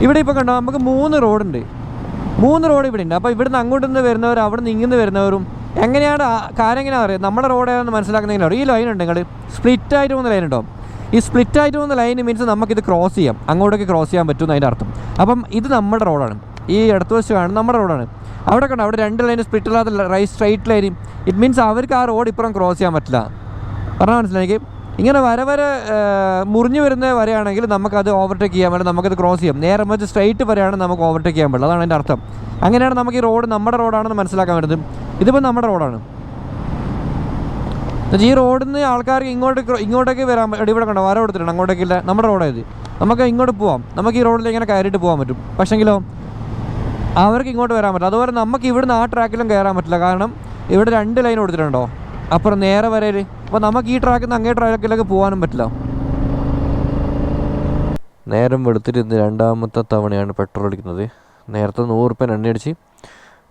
ഇവിടെ ഇപ്പോൾ കണ്ടോ, നമുക്ക് 3 റോഡുണ്ട്. 3 റോഡ് ഇവിടെ ഉണ്ട്. അപ്പോൾ ഇവിടുന്ന് അങ്ങോട്ട് നിന്ന് വരുന്നവരും അവിടെ നിന്ന് ഇങ്ങനെ വരുന്നവരും എങ്ങനെയാണ് കാര്യം എങ്ങനെയാണ് അറിയാം, നമ്മുടെ റോഡ് ഏതാണെന്ന് മനസ്സിലാക്കുന്നതിനാണ്. ഈ ലൈൻ ഉണ്ട് നിങ്ങൾ, സ്പ്ലിറ്റ് ആയിട്ട് പോകുന്ന ലൈൻ ഉണ്ടോ. ഈ സ്പ്ലിറ്റ് ആയിട്ട് പോകുന്ന ലൈൻ മീൻസ് നമുക്കിത് ക്രോസ് ചെയ്യാം, അങ്ങോട്ടേക്ക് ക്രോസ് ചെയ്യാൻ പറ്റുമെന്ന് അതിൻ്റെ അർത്ഥം. അപ്പം ഇത് നമ്മുടെ റോഡാണ്, ഈ ഇടത്ത് വശം കാണുന്നത് നമ്മുടെ റോഡാണ്. അവിടെ കണ്ടോ, അവിടെ 2 ലൈൻ സ്പ്ലിറ്റ് അല്ലാത്ത സ്ട്രൈറ്റ് ലൈൻ. ഇറ്റ് മീൻസ് അവർക്ക് ആ റോഡ് ഇപ്പുറം ക്രോസ് ചെയ്യാൻ പറ്റില്ല. പറഞ്ഞാൽ മനസ്സിലാക്കി. ഇങ്ങനെ വരെ മുറിഞ്ഞു വരുന്ന വരെയാണെങ്കിൽ നമുക്കത് ഓവർടേക്ക് ചെയ്യാൻ പറ്റില്ല, നമുക്കത് ക്രോസ് ചെയ്യാം. നേരെ മറിച്ച് സ്ട്രൈറ്റ് വരെയാണെങ്കിൽ നമുക്ക് ഓവർടേക്ക് ചെയ്യാൻ പറ്റില്ല. അതാണ് അതിൻ്റെ അർത്ഥം. അങ്ങനെയാണ് നമുക്ക് ഈ റോഡ് നമ്മുടെ റോഡാണെന്ന് മനസ്സിലാക്കാൻ പറ്റുന്നത്. ഇതിപ്പോൾ നമ്മുടെ റോഡാണ്. ഈ റോഡിൽ നിന്ന് ആൾക്കാർക്ക് ഇങ്ങോട്ടേക്ക് വരാൻ ഇവിടെ കണ്ടോ വര കൊടുത്തിട്ടുണ്ട്, അങ്ങോട്ടേക്കില്ല, നമ്മുടെ റോഡായത്. നമുക്ക് ഇങ്ങോട്ട് പോവാം, നമുക്ക് ഈ റോഡിൽ ഇങ്ങനെ കയറിയിട്ട് പോകാൻ പറ്റും. പക്ഷെങ്കിലോ അവർക്ക് ഇങ്ങോട്ട് വരാൻ പറ്റില്ല. അതുപോലെ നമുക്ക് ഇവിടുന്ന് ആ ട്രാക്കിലും കയറാൻ പറ്റില്ല, കാരണം ഇവിടെ 2 ലൈൻ കൊടുത്തിട്ടുണ്ടോ അപ്പുറം നേരെ വരയിൽ. അപ്പോൾ നമുക്ക് ഈ ട്രാക്കിൽ നിന്ന് അങ്ങേ ട്രാക്കിലേക്ക് പോകാനും പറ്റില്ല. നേരം വെളുത്തിട്ട് 2ാമത്തെ തവണയാണ് പെട്രോൾ അടിക്കുന്നത്. നേരത്തെ 100 രൂപ എണ്ണ അടിച്ച്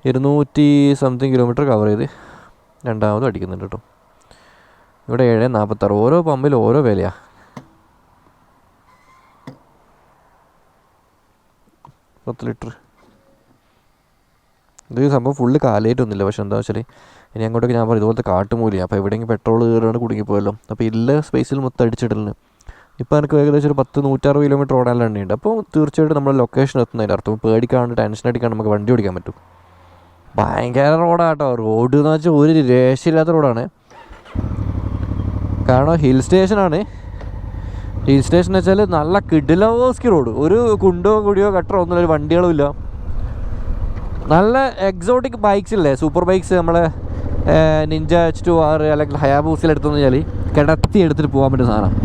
200 സംതിങ് കിലോമീറ്റർ കവർ ചെയ്ത് 2ാമതും അടിക്കുന്നുണ്ട് കേട്ടോ. ഇവിടെ 7.46. ഓരോ പമ്പിൽ ഓരോ വിലയാണ്. 10 ലിറ്റർ. ഇത് സംഭവം ഫുള്ള് കാലായിട്ടൊന്നുമില്ല. പക്ഷെ എന്താ വെച്ചാൽ ഇനി അങ്ങോട്ടേക്ക് ഞാൻ പറയും ഇതുപോലത്തെ കാട്ടുമൂലിയാണ്. അപ്പോൾ എവിടെയെങ്കിലും പെട്രോൾ കയറാണ്ട് കുടുങ്ങിപ്പോയല്ലോ. അപ്പോൾ ഇല്ല സ്പേസിൽ മൊത്തം അടിച്ചിടലിന്. ഇപ്പോൾ എനിക്ക് ഏകദേശം ഒരു 100-160 കിലോമീറ്റർ ഓടാനുള്ള എണ്ണയുണ്ട്. അപ്പോൾ തീർച്ചയായിട്ടും നമ്മുടെ ലൊക്കേഷൻ എത്തുന്നതിൻ്റെ അർത്ഥം പേടിക്കാണ്ട് ടെൻഷൻ അടിക്കാണ്ട് നമുക്ക് വണ്ടി ഓടിക്കാൻ പറ്റും. ഭയങ്കര റോഡാട്ടോ. റോഡ് എന്ന് വെച്ചാൽ ഒരു രക്ഷയില്ലാത്ത റോഡാണ്. കാരണം ഹിൽ സ്റ്റേഷനാണ്. ഹിൽ സ്റ്റേഷൻ വെച്ചാൽ നല്ല കിഡിലോസ്കി റോഡ്. ഒരു കുണ്ടോ കുടിയോ കട്ടറോ ഒന്നുമില്ല, ഒരു വണ്ടികളും ഇല്ല. നല്ല എക്സോട്ടിക് ബൈക്സ് ഇല്ലേ, സൂപ്പർ ബൈക്സ്, നമ്മളെ നിഞ്ച H2R അല്ലെങ്കിൽ ഹയാബൂസിൽ എടുത്തെന്ന് വെച്ചാൽ കിടത്തി എടുത്തിട്ട് പോകാൻ പറ്റുന്ന സാധനം.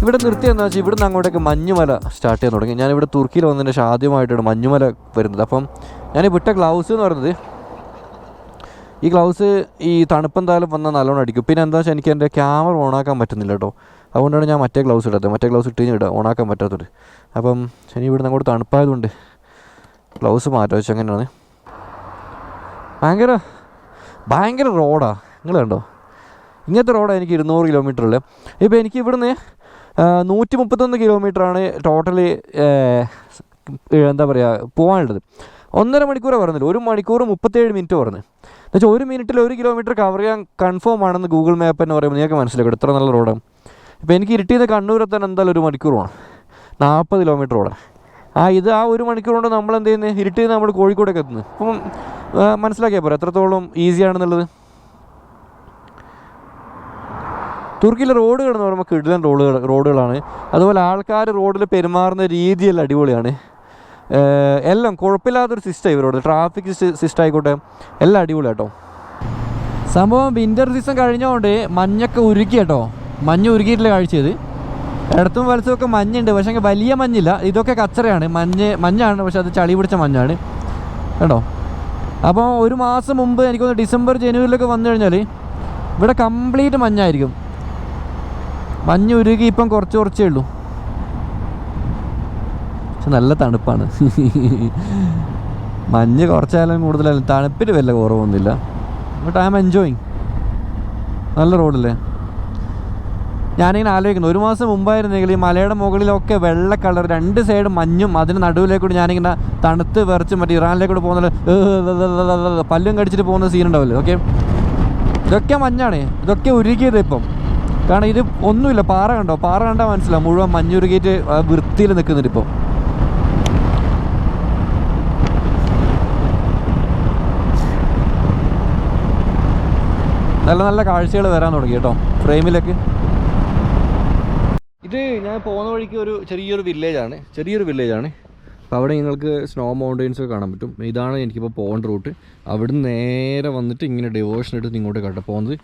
ഇവിടെ നിർത്തിയെന്ന് വെച്ചാൽ ഇവിടുന്ന് അങ്ങോട്ടേക്ക് മഞ്ഞുമല സ്റ്റാർട്ട് ചെയ്യാൻ തുടങ്ങി. ഞാനിവിടെ തുർക്കിയിൽ വന്നതിൻ്റെ ശേഷം ആദ്യമായിട്ടാണ് മഞ്ഞുമല വരുന്നത്. അപ്പം ഞാൻ വിട്ട ഗ്ലൗസ് എന്ന് പറയുന്നത്, ഈ ഗ്ലൗസ് ഈ തണുപ്പെന്തായാലും വന്നാൽ നല്ലോണം അടിക്കും. പിന്നെ എന്താ വെച്ചാൽ എനിക്ക് എൻ്റെ ക്യാമറ ഓണാക്കാൻ പറ്റുന്നില്ല കേട്ടോ. അതുകൊണ്ടാണ് ഞാൻ മറ്റേ ഗ്ലൗസ് ഇടാത്തത്. മറ്റേ ഗ്ലൗസ് ഇട്ട് കഴിഞ്ഞാൽ ഓണാക്കാൻ പറ്റാത്തത്. അപ്പം ഇനി ഇവിടുന്ന് അങ്ങോട്ട് തണുപ്പായതുകൊണ്ട് ഗ്ലൗസ് മാറ്റാൻ വെച്ചാൽ അങ്ങനെയാണ്. ഭയങ്കര റോഡാണ്. നിങ്ങൾ കണ്ടോ, ഇങ്ങനത്തെ റോഡാണ് എനിക്ക് 200 കിലോമീറ്ററിൽ. ഇപ്പോൾ എനിക്ക് ഇവിടുന്ന് 131 കിലോമീറ്ററാണ് ടോട്ടലി എന്താ പറയുക പോകാനുള്ളത്. 1.5 മണിക്കൂറേ പറഞ്ഞില്ല, 1 മണിക്കൂർ 37 മിനിറ്റ് പറഞ്ഞു. എന്നുവെച്ചാൽ 1 മിനിറ്റിൽ 1 കിലോമീറ്റർ കവർ ചെയ്യാൻ കൺഫേം ആണെന്ന് ഗൂഗിൾ മാപ്പ് എന്ന് പറയുമ്പോൾ നിങ്ങൾക്ക് മനസ്സിലാക്കും ഇത്ര നല്ല റോഡാണ്. ഇപ്പോൾ എനിക്ക് ഇരുട്ടിയിൽ നിന്ന് കണ്ണൂരെത്താൻ എന്തായാലും 1 മണിക്കൂർ വേണം, 40 കിലോമീറ്റർ ഓടാൻ. ഇത് ആ 1 മണിക്കൂർ കൊണ്ട് നമ്മൾ എന്ത് ചെയ്യുന്നത്, ഇരുട്ടിയിൽ നിന്ന് നമ്മൾ കോഴിക്കോടേക്ക് എത്തുന്നത്. അപ്പം മനസ്സിലാക്കിയാൽ പോരാ എത്രത്തോളം ഈസിയാണെന്നുള്ളത്. തുർക്കിയിലെ റോഡുകൾ എന്ന് പറയുമ്പോൾ കിടിലൻ റോഡുകളാണ്. അതുപോലെ ആൾക്കാർ റോഡിൽ പെരുമാറുന്ന രീതിയെല്ലാം അടിപൊളിയാണ്. എല്ലാം കുഴപ്പമില്ലാത്തൊരു സിസ്റ്റം ഇവരോട്. ട്രാഫിക് സിസ്റ്റം ആയിക്കോട്ടെ എല്ലാം അടിപൊളി കേട്ടോ. സംഭവം വിൻ്റർ സീസൺ കഴിഞ്ഞതുകൊണ്ട് മഞ്ഞൊക്കെ ഉരുക്കി കേട്ടോ. മഞ്ഞ് ഉരുക്കിയിട്ടില്ല കാഴ്ചയത്. ഇടത്തും വലത്തുമൊക്കെ മഞ്ഞുണ്ട്, പക്ഷേ വലിയ മഞ്ഞില്ല. ഇതൊക്കെ കച്ചറയാണ്, മഞ്ഞാണ്, പക്ഷെ അത് ചളി പിടിച്ച മഞ്ഞാണ് കേട്ടോ. അപ്പോൾ ഒരു മാസം മുമ്പ് എനിക്കൊന്ന് ഡിസംബർ ജനുവരിയിലൊക്കെ വന്നു കഴിഞ്ഞാൽ ഇവിടെ കംപ്ലീറ്റ് മഞ്ഞായിരിക്കും. മഞ്ഞ് ഉരുകി ഇപ്പം കുറച്ചേ ഉള്ളൂ, പക്ഷെ നല്ല തണുപ്പാണ്. മഞ്ഞ് കുറച്ചായാലും കൂടുതലായാലും തണുപ്പിൽ വല്ല കുറവൊന്നുമില്ല. But I am enjoying. നല്ല റോഡല്ലേ. ഞാനിങ്ങനെ ആലോചിക്കുന്നു, ഒരു മാസം മുമ്പായിരുന്നെങ്കിൽ ഈ മലയുടെ മുകളിലൊക്കെ വെള്ള കളർ, 2 സൈഡ് മഞ്ഞും, അതിന് നടുവിലേക്കൂടി ഞാനിങ്ങനെ തണുത്ത് വിറച്ച് മറ്റേ ഇറാനിലേക്കൂടെ പോകുന്നത് പല്ലും കടിച്ചിട്ട് പോകുന്ന സീൻ ഉണ്ടാവില്ലേ. ഓക്കെ, ഇതൊക്കെ മഞ്ഞാണ്, ഇതൊക്കെ ഉരുകിയത് ഇപ്പം. കാരണം ഇത് ഒന്നുമില്ല, പാറ കണ്ടോ, പാറ കണ്ടാൽ മനസ്സിലാവും മുഴുവൻ മഞ്ഞുരുകിയിട്ട് വൃത്തിയിൽ നിൽക്കുന്നുണ്ട് ഇപ്പം. നല്ല നല്ല കാഴ്ചകൾ വരാൻ തുടങ്ങി കേട്ടോ ഫ്രെയിമിലേക്ക്. ഇത് ഞാൻ പോകുന്ന വഴിക്ക് ഒരു ചെറിയൊരു വില്ലേജാണ്. അപ്പോൾ അവിടെ നിങ്ങൾക്ക് സ്നോ മൗണ്ടെയ്ൻസ് ഒക്കെ കാണാൻ പറ്റും. ഇതാണ് എനിക്കിപ്പോൾ പോകേണ്ട റൂട്ട്. അവിടുന്ന് നേരെ വന്നിട്ട് ഇങ്ങനെ ഡിവോഷൻ എടുത്ത് ഇങ്ങോട്ട് കേട്ടോ പോകുന്നത്.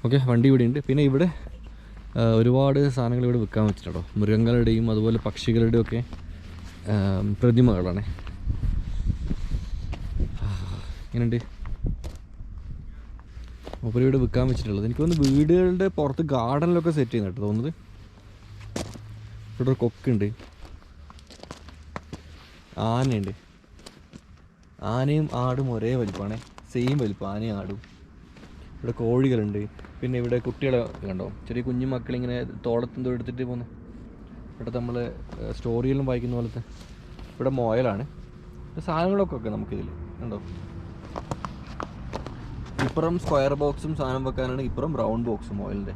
ഓക്കെ, വണ്ടി ഇവിടെ ഉണ്ട്. പിന്നെ ഇവിടെ ഒരുപാട് സാധനങ്ങൾ ഇവിടെ വിൽക്കാൻ വെച്ചിട്ടുണ്ടോ, മൃഗങ്ങളുടെയും അതുപോലെ പക്ഷികളുടെയും ഒക്കെ പ്രതിമകളാണ്. ഇങ്ങനെയുണ്ട് അപ്പോൾ ഇവിടെ വിൽക്കാൻ വെച്ചിട്ടുള്ളത്. എനിക്ക് തോന്നുന്നു വീടുകളുടെ പുറത്ത് ഗാർഡനിലൊക്കെ സെറ്റ് ചെയ്യുന്നുണ്ട് തോന്നുന്നത്. ഇവിടെ ഒരു കൊക്കുണ്ട്, ആനയുണ്ട്. ആനയും ആടും ഒരേ വലിപ്പമാണ്, സെയിം വലിപ്പം ആനയും ആടും. ഇവിടെ കോഴികളുണ്ട്. പിന്നെ ഇവിടെ കുട്ടികളെ കണ്ടോ, ചെറിയ കുഞ്ഞു മക്കളിങ്ങനെ തോളത്തെന്തോ എടുത്തിട്ട് പോകുന്നു. ഇവിടെ നമ്മൾ സ്റ്റോറിയിലും വായിക്കുന്ന പോലത്തെ. ഇവിടെ മോയലാണ്. സാധനങ്ങളൊക്കെ നമുക്കിതിൽ കണ്ടോ. ഇപ്പുറം സ്ക്വയർ ബോക്സും സാധനം വെക്കാനാണ്, ഇപ്പുറം റൗണ്ട് ബോക്സും ഓയിലിൻ്റെ.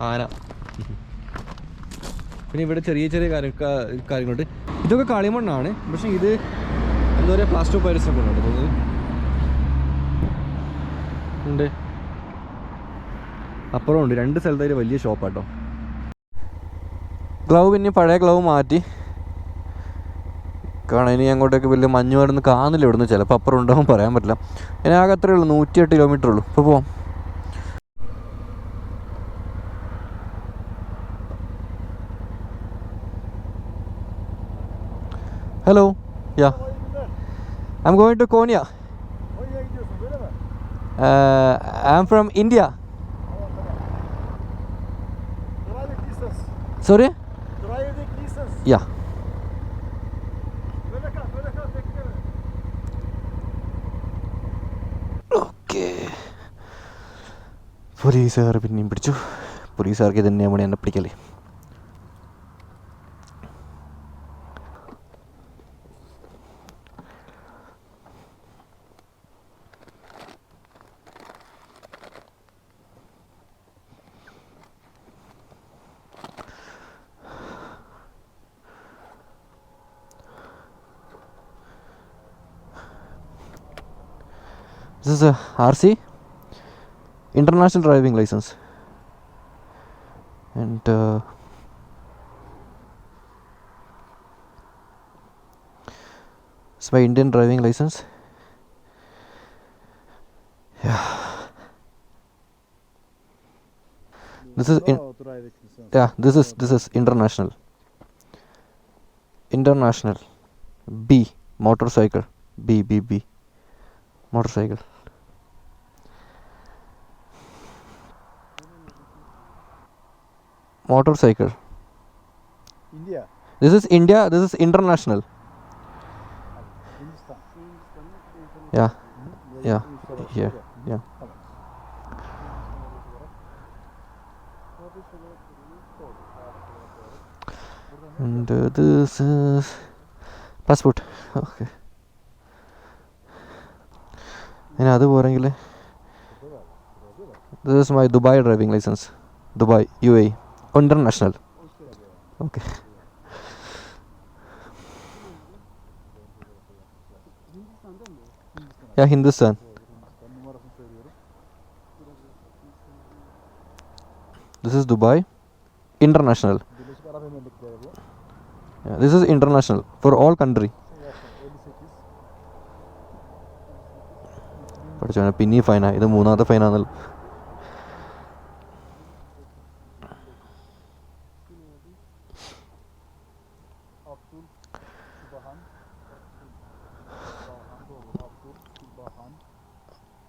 ആന. പിന്നെ ഇവിടെ ചെറിയ കാര്യങ്ങളുണ്ട്. ഇതൊക്കെ കളിമണ്ണാണ്, പക്ഷെ ഇത് എന്താ പറയുക, പ്ലാസ്റ്റർ ഓഫ് പാരീസ് ഒക്കെ ഉണ്ട് തോന്നുന്നത് ഉണ്ട്. അപ്പുറം ഉണ്ട്, 2 സ്ഥലത്തായിട്ട് വലിയ ഷോപ്പാട്ടോ. ഗ്ലൗ പിന്നെ പഴയ ഗ്ലൗ മാറ്റി കാരണം ഇനി അങ്ങോട്ടേക്ക് വലിയ മഞ്ഞ് വരുന്ന കാണുന്നില്ല. ഇവിടുന്ന് ചിലപ്പോൾ അപ്പുറം ഉണ്ടാവും, പറയാൻ പറ്റില്ല. ഇനി ആകെ അത്രയേ ഉള്ളൂ, 108 കിലോമീറ്റർ ഉള്ളൂ. ഇപ്പോൾ പോവാം. Hello, yeah I am going to Konya. I am from India. Sorry, yeah. Okay, പോലീസുകാർ പിന്നെയും പിടിച്ചു. പോലീസുകാർക്ക് തന്നെയാണ് മണി എന്നെ പിടിക്കല്ലേ. This is a RC, International Driving License, and it's my Indian driving license. Yeah, this is this is international B motorcycle, B motorcycle. Motorcycle. India. This is India. This is international. Hindustan. Yeah. Yeah. And this is passport. Okay. ഇനി അത് പോരെങ്കിൽ this is my Dubai driving license. Dubai, UAE. International. Okay. Yeah, Hindustan. This is Dubai. International. Yeah, this is international for all country. പഠിച്ചോനെ പിന്നെ ഫൈനാ, ഇത് 3ാമത്തെ ഫൈനാണല്ലോ.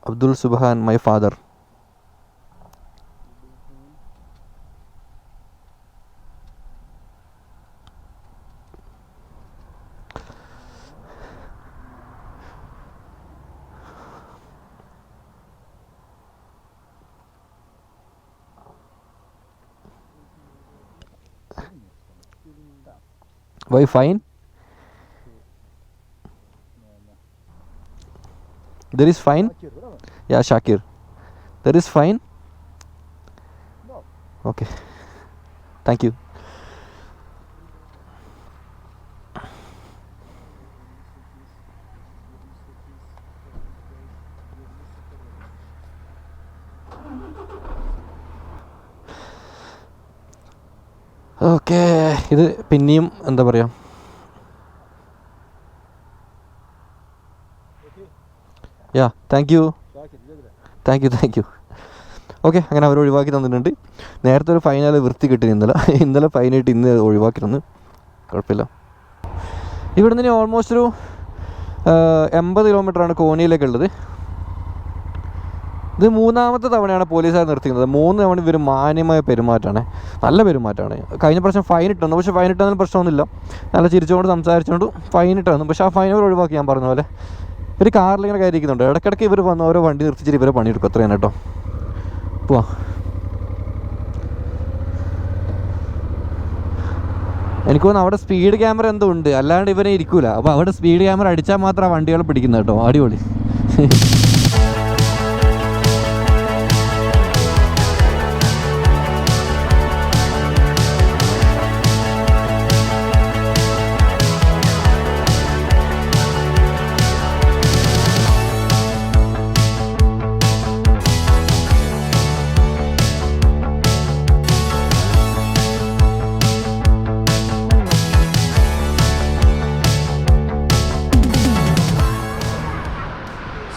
Abdul Subhan, my father. Why fine? There is fine? Yeah, Shakir. There is fine? Okay. Thank you. Okay, ഇത് പിന്നെയും എന്താ പറയുക, യാ thank you. Okay, അങ്ങനെ അവർ ഒഴിവാക്കി തന്നിട്ടുണ്ട്. നേരത്തെ ഒരു ഫൈനൽ വൃത്തി കിട്ടി ഇന്നലെ ഫൈനായിട്ട് ഇന്ന് ഒഴിവാക്കി തന്നു. കുഴപ്പമില്ല. ഇവിടെ നിന്ന് ഓൾമോസ്റ്റ് ഒരു 80 കിലോമീറ്ററാണ് കോന്നിയിലേക്കുള്ളത്. ഇത് 3ാമത്തെ തവണയാണ് പോലീസുകാർ നിർത്തിക്കുന്നത്. 3 തവണ ഇവർ മാന്യമായ പെരുമാറ്റമാണ്, നല്ല പെരുമാറ്റമാണ്. കഴിഞ്ഞ പ്രാവശ്യം ഫൈൻ ഇട്ടു, പക്ഷേ ഫൈൻ ഇട്ടതിന് പ്രശ്നമൊന്നുമില്ല. നല്ല ചിരിച്ചുകൊണ്ട് സംസാരിച്ചുകൊണ്ട് ഫൈൻ ഇട്ടു. പക്ഷേ ആ ഫൈൻ അവർ ഒഴിവാക്കി. ഞാൻ പറഞ്ഞ പോലെ ഇവർ കാറിലിങ്ങനെ കയറിയിരിക്കുന്നുണ്ട്. ഇടയ്ക്കിടയ്ക്ക് ഇവർ വന്ന് ഓരോ വണ്ടി നിർത്തിച്ചിട്ട് ഇവരെ പണിയെടുക്കും. അത്രയാണ് കേട്ടോ. പോവാ. എനിക്ക് തോന്നുന്നു അവിടെ സ്പീഡ് ക്യാമറ എന്തോ ഉണ്ട്, അല്ലാണ്ട് ഇവരെ ഇരിക്കൂല. അപ്പോൾ അവിടെ സ്പീഡ് ക്യാമറ അടിച്ചാൽ മാത്രം ആ വണ്ടികളെ പിടിക്കുന്നത് കേട്ടോ. അടിപൊളി.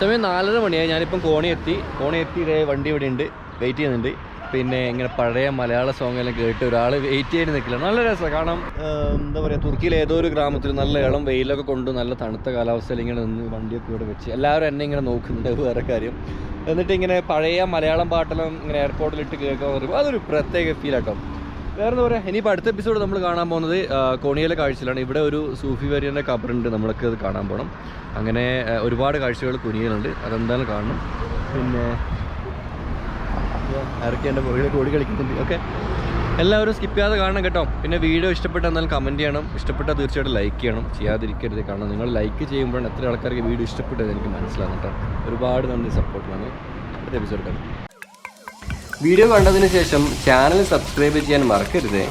സമയം 4:30 മണിയായി. ഞാനിപ്പം കോണി എത്തി ഇതേ വണ്ടി ഇവിടെ ഉണ്ട്, വെയിറ്റ് ചെയ്യുന്നുണ്ട്. പിന്നെ ഇങ്ങനെ പഴയ മലയാള സോങ് എല്ലാം കേട്ട് ഒരാൾ വെയിറ്റ് ചെയ്ത് നിൽക്കില്ല. നല്ല രസമാണ്. കാരണം എന്താ പറയുക, തുർക്കിയിലെ ഏതോ ഒരു ഗ്രാമത്തിൽ നല്ല ഇളം വെയിലൊക്കെ കൊണ്ട് നല്ല തണുത്ത കാലാവസ്ഥയിൽ ഇങ്ങനെ നിന്ന് വണ്ടിയൊക്കെ ഇവിടെ വെച്ച് എല്ലാവരും എന്നെ ഇങ്ങനെ നോക്കുന്നുണ്ട്. വേറെ കാര്യം. എന്നിട്ട് ഇങ്ങനെ പഴയ മലയാളം പാട്ടെല്ലാം ഇങ്ങനെ എയർപോർട്ടിലിട്ട് കേൾക്കാൻ പറയുമ്പോൾ അതൊരു പ്രത്യേക ഫീൽ ആട്ടോ. വേറെ എന്താ പറയുക, ഇനിയിപ്പോൾ അടുത്ത എപ്പിസോഡ് നമ്മൾ കാണാൻ പോകുന്നത് കോണിയിലെ കാഴ്ചയിലാണ്. ഇവിടെ ഒരു സൂഫി വര്യൻ്റെ ഖബറുണ്ട്, നമ്മളൊക്കെ അത് കാണാൻ പോകണം. അങ്ങനെ ഒരുപാട് കാഴ്ചകൾ കുനിയലുണ്ട്, അതെന്തായാലും കാണണം. പിന്നെ ആരൊക്കെ എൻ്റെ പുറകിലേക്ക് ഓടി കളിക്കുന്നുണ്ട്. ഓക്കെ, എല്ലാവരും സ്കിപ്പ് ചെയ്യാതെ കാണണം കേട്ടോ. പിന്നെ വീഡിയോ ഇഷ്ടപ്പെട്ടാൽ എന്നാലും കമൻറ്റ് ചെയ്യണം. ഇഷ്ടപ്പെട്ടാൽ തീർച്ചയായിട്ടും ലൈക്ക് ചെയ്യണം, ചെയ്യാതിരിക്കരുത്. കാരണം നിങ്ങൾ ലൈക്ക് ചെയ്യുമ്പോഴാണ് എത്ര ആൾക്കാർക്ക് വീഡിയോ ഇഷ്ടപ്പെട്ടത് എനിക്ക് മനസ്സിലാകും കേട്ടോ. ഒരുപാട് നന്ദി സപ്പോർട്ടിലാണ്. അടുത്ത എപ്പിസോഡ് കാണാം. വീഡിയോ കണ്ടതിന് ശേഷം ചാനൽ സബ്സ്ക്രൈബ് ചെയ്യാൻ മറക്കരുത്.